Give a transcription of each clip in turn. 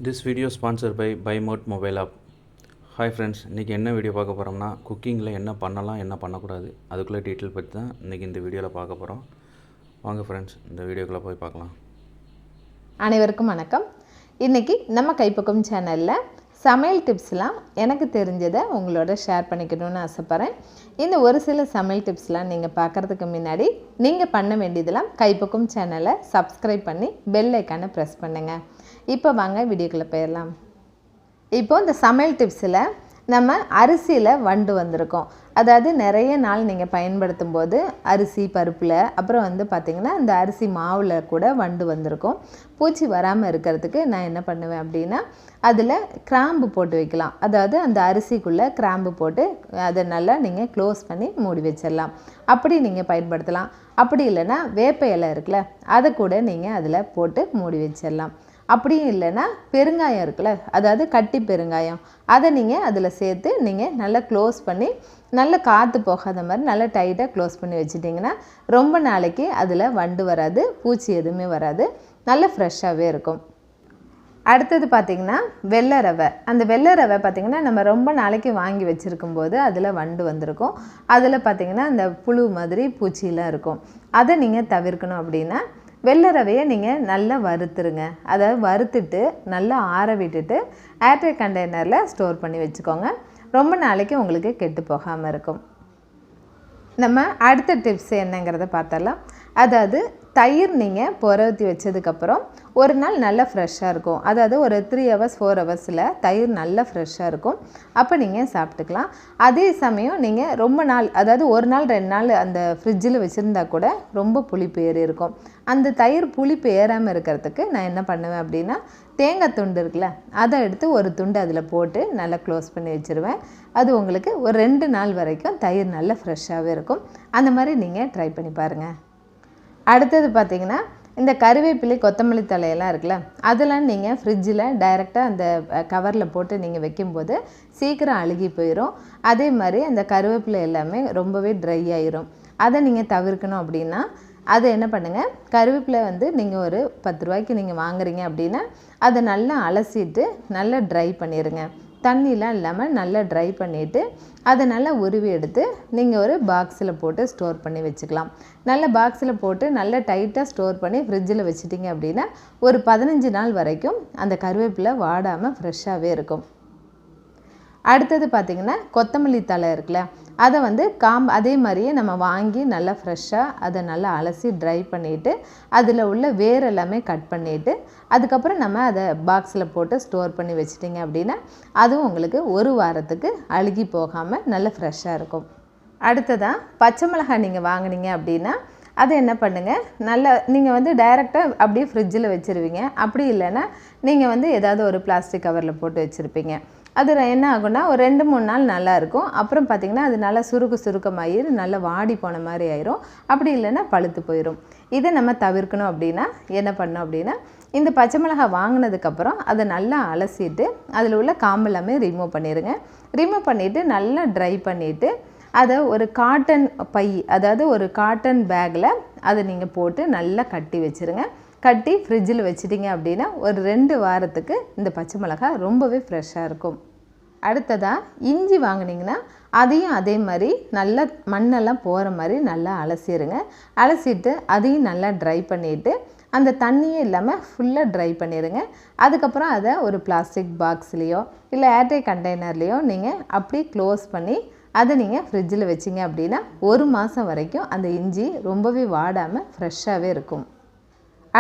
This video is sponsored by BuyMode mobile app. Hi friends, இன்றைக்கி என்ன video பார்க்க போகிறோம்னா குக்கிங்கில் என்ன பண்ணலாம் என்ன பண்ணக்கூடாது அதுக்குள்ளே டீட்டெயில் பற்றி தான் இன்றைக்கி இந்த வீடியோவில் பார்க்க போகிறோம். வாங்க ஃப்ரெண்ட்ஸ், இந்த வீடியோக்குள்ளே போய் பார்க்கலாம். அனைவருக்கும் வணக்கம். இன்றைக்கி நம்ம கைப்பக்கம் சேனலில் சமையல் டிப்ஸ்லாம் எனக்கு தெரிஞ்சதை உங்களோட ஷேர் பண்ணிக்கணும்னு ஆசைப்பட்றேன். இந்த ஒரு சில சமையல் டிப்ஸ்லாம் நீங்கள் பார்க்குறதுக்கு முன்னாடி நீங்கள் பண்ண வேண்டியதெல்லாம் கைப்பக்கம் சேனலை சப்ஸ்கிரைப் பண்ணி பெல் ஐக்கானை ப்ரெஸ் பண்ணுங்கள். இப்போ வாங்க வீடியோக்குள்ளே போயிடலாம். இப்போது இந்த சமையல் டிப்ஸில் நம்ம அரிசியில் வண்டு வந்திருக்கோம். அதாவது நிறைய நாள் நீங்கள் பயன்படுத்தும் போது அரிசி பருப்பில் அப்புறம் பார்த்திங்கன்னா இந்த அரிசி மாவில் கூட வண்டு வந்திருக்கும். பூச்சி வராமல் இருக்கிறதுக்கு நான் என்ன பண்ணுவேன் அப்படின்னா, அதில் கிராம்பு போட்டு வைக்கலாம். அதாவது அந்த அரிசிக்குள்ளே கிராம்பு போட்டு அதை நல்லா நீங்கள் க்ளோஸ் பண்ணி மூடி வச்சிடலாம். அப்படி நீங்கள் பயன்படுத்தலாம். அப்படி இல்லைன்னா வேப்ப இலை இருக்குல்ல, அதை கூட நீங்கள் அதில் போட்டு மூடி வச்சிடலாம். அப்படியும் இல்லைன்னா பெருங்காயம் இருக்குல்ல, அதாவது கட்டி பெருங்காயம், அதை நீங்கள் அதில் சேர்த்து நீங்கள் நல்லா க்ளோஸ் பண்ணி நல்லா காற்று போகாத மாதிரி நல்லா டைட்டாக க்ளோஸ் பண்ணி வச்சிட்டிங்கன்னா ரொம்ப நாளைக்கு அதில் வண்டு வராது, பூச்சி எதுவுமே வராது, நல்லா ஃப்ரெஷ்ஷாகவே இருக்கும். அடுத்தது பார்த்திங்கன்னா வெள்ளை ரவை. அந்த வெள்ளை ரவை பார்த்திங்கன்னா நம்ம ரொம்ப நாளைக்கு வாங்கி வச்சுருக்கும்போது அதில் வண்டு வந்திருக்கும். அதில் பார்த்திங்கன்னா அந்த புழு மாதிரி பூச்சியெலாம் இருக்கும். அதை நீங்கள் தவிர்க்கணும் அப்படின்னா வெள்ளை ரவையை நீங்கள் நல்லா வறுத்துருங்க. அதாவது வறுத்துட்டு நல்லா ஆற விட்டுட்டு ஏர்டைட் கண்டெய்னரில் ஸ்டோர் பண்ணி வச்சுக்கோங்க. ரொம்ப நாளைக்கு உங்களுக்கு கெட்டு போகாமல் இருக்கும். நம்ம அடுத்த டிப்ஸ் என்னங்கிறத பார்த்தலாம். அதாவது தயிர் நீங்கள் புரத்தி வச்சதுக்கப்புறம் ஒரு நாள் நல்லா ஃப்ரெஷ்ஷாக இருக்கும். அதாவது ஒரு 3 hours 4 hours தயிர் நல்லா ஃப்ரெஷ்ஷாக இருக்கும். அப்போ நீங்கள் சாப்பிட்டுக்கலாம். அதே சமயம் நீங்கள் ரொம்ப நாள், அதாவது ஒரு நாள் 2 நாள் அந்த ஃப்ரிட்ஜில் வச்சுருந்தா கூட ரொம்ப புளிப்பு ஏறி இருக்கும். அந்த தயிர் புளிப்பு ஏறாமல் இருக்கிறதுக்கு நான் என்ன பண்ணுவேன் அப்படின்னா, தேங்காய் துண்டு இருக்குல்ல, அதை எடுத்து ஒரு துண்டு அதில் போட்டு நல்லா க்ளோஸ் பண்ணி வச்சுருவேன். அது உங்களுக்கு ஒரு 2 நாள் வரைக்கும் தயிர் நல்லா ஃப்ரெஷ்ஷாகவே இருக்கும். அந்த மாதிரி நீங்கள் ட்ரை பண்ணி பாருங்கள். அடுத்தது பார்த்திங்கன்னா இந்த கருவேப்பிலை கொத்தமல்லி தலையெல்லாம் இருக்குல்ல, அதெல்லாம் நீங்கள் ஃப்ரிட்ஜில் டைரெக்டாக அந்த கவரில் போட்டு நீங்கள் வைக்கும்போது சீக்கிரம் அழுகி போயிடும். அதே மாதிரி அந்த கருவேப்பிலை எல்லாமே ரொம்பவே ட்ரை ஆயிரும். அதை நீங்கள் தவிர்க்கணும் அப்படின்னா அதை என்ன பண்ணுங்கள், கருவேப்பிலை நீங்கள் ஒரு 10 ரூபாய்க்கு நீங்கள் வாங்குறீங்க அப்படின்னா அதை நல்லா அலசிட்டு நல்லா ட்ரை பண்ணிடுங்க. தண்ணிலாம் இல்லாமல் நல்லா ட்ரை பண்ணிவிட்டு அதை நல்லா உருவி எடுத்து நீங்கள் ஒரு பாக்ஸில் போட்டு ஸ்டோர் பண்ணி வச்சுக்கலாம். நல்ல பாக்ஸில் போட்டு நல்லா டைட்டாக ஸ்டோர் பண்ணி ஃப்ரிட்ஜில் வச்சுட்டிங்க அப்படின்னா ஒரு 15 நாள் வரைக்கும் அந்த கருவேப்பிலை வாடாமல் ஃப்ரெஷ்ஷாகவே இருக்கும். அடுத்தது பார்த்திங்கன்னா கொத்தமல்லி தழை இருக்குல்ல, அதை அதே மாதிரியே நம்ம வாங்கி நல்லா ஃப்ரெஷ்ஷாக அதை நல்லா அலசி ட்ரை பண்ணிவிட்டு அதில் உள்ள வேர் எல்லாமே கட் பண்ணிவிட்டு அதுக்கப்புறம் நம்ம அதை பாக்ஸில் போட்டு ஸ்டோர் பண்ணி வச்சிட்டிங்க அப்படின்னா அதுவும் உங்களுக்கு ஒரு வாரத்துக்கு அழுகி போகாமல் நல்லா ஃப்ரெஷ்ஷாக இருக்கும். அடுத்ததாக பச்சை மிளகாய் நீங்கள் வாங்கினீங்க அப்படின்னா அதை என்ன பண்ணுங்கள், நல்லா நீங்கள் டைரெக்டாக அப்படியே ஃப்ரிட்ஜில் வச்சுருவீங்க. அப்படி இல்லைன்னா நீங்கள் ஏதாவது ஒரு பிளாஸ்டிக் கவரில் போட்டு வச்சுருப்பீங்க. அது என்ன ஆகும்னா ஒரு 2-3 நாள் நல்லாயிருக்கும். அப்புறம் பார்த்திங்கன்னா அது நல்லா சுருக்கமாகி நல்லா வாடி போன மாதிரி ஆயிரும். அப்படி இல்லைன்னா பழுத்து போயிடும். இதை நம்ம தவிர்க்கணும் அப்படின்னா என்ன பண்ணோம் அப்படின்னா, இந்த பச்சை மிளகாய் வாங்கினதுக்கப்புறம் அதை நல்லா அலசிட்டு அதில் உள்ள காம்பு எல்லாமே ரிமூவ் பண்ணிடுங்க. ரிமூவ் பண்ணிவிட்டு நல்லா ட்ரை பண்ணிவிட்டு அதை ஒரு காட்டன் பை, அதாவது ஒரு காட்டன் பேக்கில் அதை நீங்கள் போட்டு நல்லா கட்டி வச்சுருங்க. கட்டி ஃப்ரிட்ஜில் வச்சிட்டிங்க அப்படின்னா ஒரு 2 வாரத்துக்கு இந்த பச்சை மிளகாய் ரொம்பவே ஃப்ரெஷ்ஷாக இருக்கும். அடுத்ததாக இஞ்சி வாங்கினீங்கன்னா அதையும் அதே மாதிரி நல்லா மண்ணெல்லாம் போகிற மாதிரி நல்லா அலசிடுங்க. அலசிட்டு அதையும் நல்லா ட்ரை பண்ணிவிட்டு அந்த தண்ணியே இல்லாமல் ஃபுல்லாக ட்ரை பண்ணிடுங்க. அதுக்கப்புறம் அதை ஒரு பிளாஸ்டிக் பாக்ஸ்லேயோ இல்லை ஏர்டைட் கண்டெய்னர்லேயோ நீங்கள் அப்படி க்ளோஸ் பண்ணி அதை நீங்கள் ஃப்ரிட்ஜில் வச்சிங்க அப்படின்னா 1 மாதம் வரைக்கும் அந்த இஞ்சி ரொம்பவே வாடாமல் ஃப்ரெஷ்ஷாகவே இருக்கும்.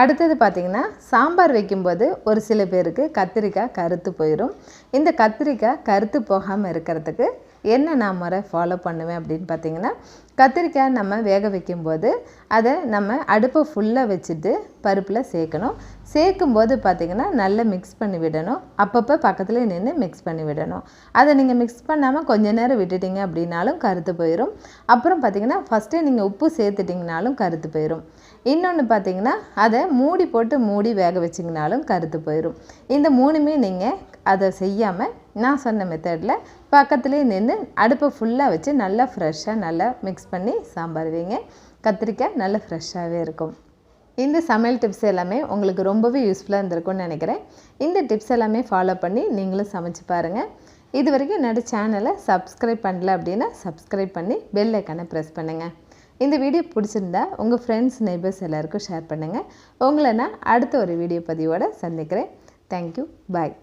அடுத்தது பார்த்திங்கன்னா சாம்பார் வைக்கும்போது ஒரு சில பேருக்கு கத்திரிக்காய் கருத்து போயிடும். இந்த கத்திரிக்காய் கருத்து போகாமல் இருக்கிறதுக்கு என்ன நான் முறை ஃபாலோ பண்ணுவேன் அப்படின்னு பார்த்திங்கன்னா, கத்திரிக்காய் நம்ம வேக வைக்கும்போது அதை நம்ம அடுப்பை ஃபுல்லாக வச்சுட்டு பருப்பில் சேர்க்கணும். சேர்க்கும்போது பார்த்திங்கன்னா நல்லா மிக்ஸ் பண்ணி விடணும். அப்பப்போ பக்கத்தில் நின்று மிக்ஸ் பண்ணி விடணும். அதை நீங்கள் மிக்ஸ் பண்ணாமல் கொஞ்ச நேரம் விட்டுட்டிங்க அப்படின்னாலும் கருத்து போயிடும். அப்புறம் பார்த்திங்கன்னா ஃபஸ்ட்டே நீங்கள் உப்பு சேர்த்துட்டிங்கனாலும் கருத்து போயிடும். இன்னொன்று பார்த்திங்கன்னா அதை மூடி வேக வச்சிங்கனாலும் கருத்து போயிடும். இந்த 3மே நீங்கள் அதை செய்யாமல் நான் சொன்ன மெத்தடில் பக்கத்துலேயே நின்று அடுப்பை ஃபுல்லாக வச்சு நல்லா ஃப்ரெஷ்ஷாக நல்லா மிக்ஸ் பண்ணி சாம்பார் வைங்க. கத்திரிக்காய் நல்லா ஃப்ரெஷ்ஷாகவே இருக்கும். இந்த சமையல் டிப்ஸ் எல்லாமே உங்களுக்கு ரொம்பவே யூஸ்ஃபுல்லாக இருந்திருக்கும்னு நினைக்கிறேன். இந்த டிப்ஸ் எல்லாமே ஃபாலோ பண்ணி நீங்களும் சமைச்சு பாருங்கள். இது வரைக்கும் என்னோடய சேனலை சப்ஸ்கிரைப் பண்ணல அப்படின்னா சப்ஸ்கிரைப் பண்ணி பெல் ஐக்கானை ப்ரெஸ் பண்ணுங்கள். இந்த வீடியோ பிடிச்சிருந்தா உங்கள் ஃப்ரெண்ட்ஸ் நெய்பர்ஸ் எல்லாருக்கும் ஷேர் பண்ணுங்கள். உங்களை நான் அடுத்த ஒரு வீடியோ பதிவோடு சந்திக்கிறேன். தேங்க்யூ. பாய்.